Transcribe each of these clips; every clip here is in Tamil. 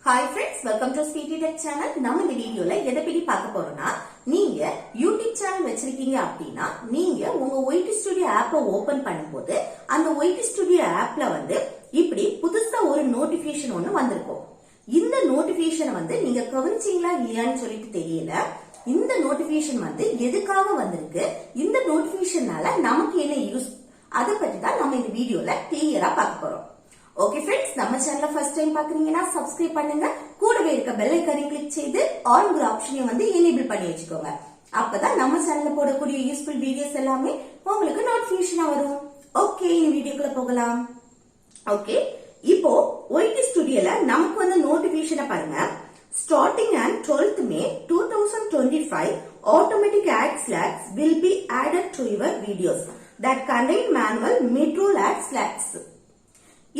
Hi friends, welcome to Speedy Tech channel. நம்ம இந்த வீடியோல எதை பத்தி பார்க்க போறோம்னா, நீங்க YouTube சேனல் வச்சிருக்கீங்க அப்படின்னா நீங்க உங்க YT Studio ஆப்பை ஓபன் பண்ணும்போது அந்த YT Studio ஆப்ல இப்படி புதுசா ஒரு நோட்டிபிகேஷன் ஒன்னு வந்திருக்கும். இந்த நோட்டிபிகேஷனை நீங்க கவனிச்சீங்களா இல்லையான்னு சொல்லிட்டு தெரியல. இந்த நோட்டிபிகேஷன் எதுக்காக வந்திருக்கு, இந்த நோட்டிபிகேஷனால நமக்கு என்ன யூஸ், அதை பத்தி தான் நம்ம இந்த வீடியோல கிளியரா பார்க்க போறோம். ஓகே ஃப்ரெண்ட்ஸ், நம்ம சேனலை ஃபர்ஸ்ட் டைம் பாக்குறீங்கன்னா சப்ஸ்கிரைப் பண்ணுங்க, கூடவே இருக்க பெல் ஐகானை கிளிக் செய்து ஆல்ங்கிற ஆப்ஷனை எனேபிள் பண்ணி வச்சுக்கோங்க. அப்பதான் நம்ம சேனல்ல போடக்கூடிய யூஸ்ஃபுல் வீடியோஸ் எல்லாமே உங்களுக்கு நோட்டிபிகேஷனா வரும். ஓகே, இந்த வீடியோக்குள்ள போகலாம். ஓகே, இப்போ YT ஸ்டுடியோல நமக்கு நோட்டிபிகேஷனை பாருங்க. Starting on 12th May 2025, automatic ad slacks will be added to your videos that contain manual mid-roll ad slacks.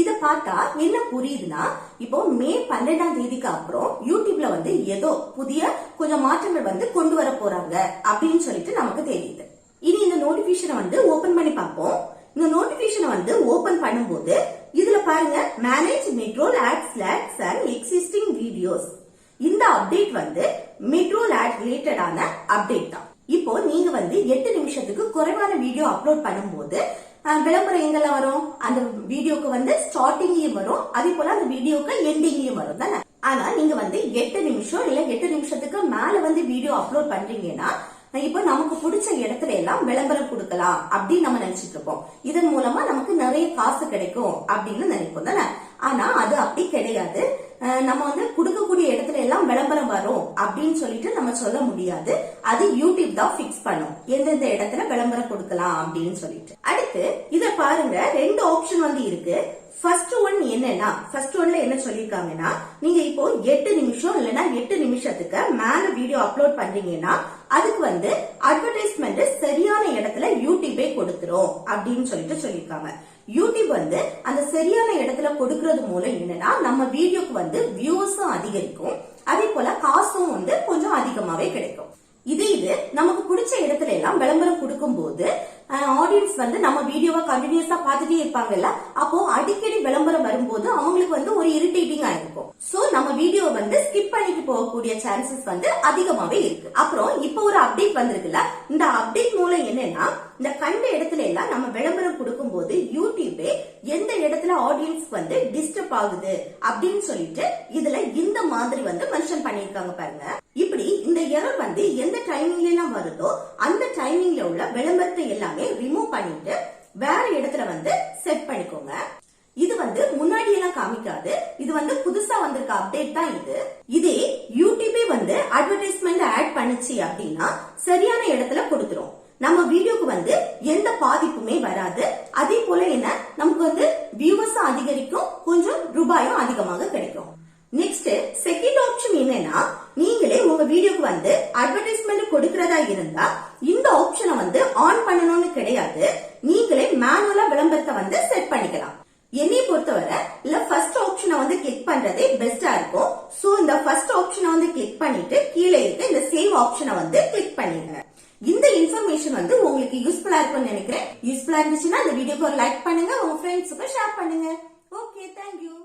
இத பார்த்தா என்ன புரியுதுன்னா, இப்போ மே 12ஆம் தேதிக்கு அப்புறம் யூடியூப்ல ஏதோ புதிய கொஞ்சம் மாற்றங்கள் கொண்டு வர போறாங்க அப்படின்னு சொல்லிட்டு நமக்கு தெரியுது. இனி இந்த நோட்டிபிகேஷனை ஓபன் பண்ணி பார்ப்போம். இந்த நோட்டிபிகேஷனை ஓபன் பண்ணும்போது இதுல பாருங்க, manage midroll ad slots and existing videos. இந்த அப்டேட் மிட்ரோல் ஆட் ரிலேட்டடான அப்டேட் தான். இப்போ நீங்க 8 நிமிஷத்துக்கு குறைவான வீடியோ அப்லோட் பண்ணும்போது விளம்பரம் எங்கெல்லாம் வரும், அந்த வீடியோக்கு ஸ்டார்டிங்லயும் வரும், அதே போல அந்த வீடியோக்கு எண்டிங்லயும் வரும் தானே. ஆனா நீங்க 8 நிமிஷம் இல்ல 8 நிமிஷத்துக்கு மேல வீடியோ அப்லோட் பண்றீங்கன்னா இப்போ நமக்கு பிடிச்ச இடத்துல எல்லாம் விளம்பரம் கொடுக்கலாம் அப்படின்னு நம்ம நினைச்சிட்டு இருப்போம். இதன் மூலமா நமக்கு நிறைய காசு கிடைக்கும் அப்படின்னு நினைப்போம் தானே. ஆனா அது அப்படி கிடையாது. நம்ம கொடுக்கக்கூடிய இடத்துல எல்லாம் விளம்பரம் வரும் அப்படின்னு சொல்லிட்டு நம்ம சொல்ல முடியாது. அது யூடியூப் தான் பிக்ஸ் பண்ணும் எந்தெந்த இடத்துல விளம்பரம் கொடுக்கலாம் அப்படின்னு சொல்லிட்டு. அடுத்து இத பாருங்க, 2 ஆப்ஷன் இருக்கு. ஃபர்ஸ்ட் ஒன் என்னன்னா, ஃபர்ஸ்ட் ஒன்ல என்ன சொல்லிருக்காங்கன்னா, நீங்க இப்போ 8 நிமிஷம் இல்லனா 8 நிமிஷத்துக்கு மேல வீடியோ அப்லோட் பண்றீங்கன்னா அதுக்கு அட்வர்டைஸ்மெண்ட் சரியான இடத்துல யூடியூபே கொடுத்துரும் அப்படின்னு சொல்லிட்டு சொல்லிருக்காங்க. யூடியூப் அந்த சரியான இடத்துல கொடுக்கறது மூலம் என்னன்னா, நம்ம வீடியோக்கு வியூஸும் அதிகரிக்கும், அதே போல காசும் கொஞ்சம் அதிகமாவே கிடைக்கும். இது நமக்கு பிடிச்ச இடத்துல எல்லாம் விளம்பரம் கொடுக்கும் போது ஆடியன்ஸ் நம்ம வீடியோவை கண்டினியூஸா பார்த்துட்டே இருப்பாங்கல்ல, அப்போ அடிக்கடி விளம்பரம் வரும்போது அவங்களுக்கு ஒரு இரிட்டேட்டிங்கா இருக்கும். சோ நம்ம வீடியோவை ஸ்கிப் பண்ணிட்டு போகக்கூடிய சான்சஸ் அதிகமாவே இருக்கு. அப்புறம் இப்போ ஒரு அப்டேட் வந்திருக்குல்ல, இந்த அப்டேட் மூலம் என்னன்னா, இந்த கண்ட இடத்துல எல்லாம் நம்ம விளம்பரம் கொடுக்கும் போது யூடியூபே எந்த இடத்துல ஆடியன்ஸ் டிஸ்டர்ப் ஆகுது அப்படின்னு சொல்லிட்டு இதுல இந்த மாதிரி மென்ஷன் பண்ணிருக்காங்க பாருங்க. இப்படி இந்த எரர் எந்த டைமிங்ல எல்லாம் வருதோ அந்த டைமிங்ல உள்ள விளம்பரத்தை எல்லாமே ரிமூவ் பண்ணிட்டு வேற இடத்துல செட் பண்ணிக்கோங்க. இது முன்னாடி எல்லாம் காமிக்காது, இது புதுசா வந்திருக்க அப்டேட் தான் இது. இதே யூடியூபே அட்வர்டைஸ்மெண்ட் ஆட் பண்ணுச்சு அப்படின்னா சரியான இடத்துல கொடுத்துரும். நம்ம வீடியோக்கு எந்த பாதிப்புமே வராது. அதே போல என்ன, நமக்கு வியூவர்ஸ் அதிகரிக்கும், கொஞ்சம் ரூபாயும் அதிகமாக கிடைக்கும். நெக்ஸ்ட் செகண்ட் ஆப்ஷன் என்னன்னா, நீங்களே உங்க வீடியோக்கு அட்வர்டைஸ்மெண்ட் கொடுக்கறதா இருந்தா இந்த ஆப்ஷனை ஆன் பண்ணணும்னு கிடையாது, நீங்களே மேனுவலா விளம்பரத்தை செட் பண்ணிக்கலாம். என்னை பொறுத்தவரை இல்ல ஃபர்ஸ்ட் ஆப்ஷனை கிளிக் பண்றதே பெஸ்டா இருக்கும். சோ இந்த ஃபர்ஸ்ட் ஆப்ஷனை கிளிக் பண்ணிட்டு கீழே இருக்க இந்த சேவ் ஆப்ஷனை கிளிக் பண்ணிடுங்க. இந்த இன்ஃபர்மேஷன் உங்களுக்கு யூஸ்ஃபுல்லா இருக்கும்னு நினைக்கிறேன். யூஸ்ஃபுல்லா இருந்துச்சுன்னா இந்த வீடியோக்கு ஒரு லைக் பண்ணுங்க, உங்க ஃப்ரெண்ட்ஸுக்கு ஷேர் பண்ணுங்க. Okay, thank you.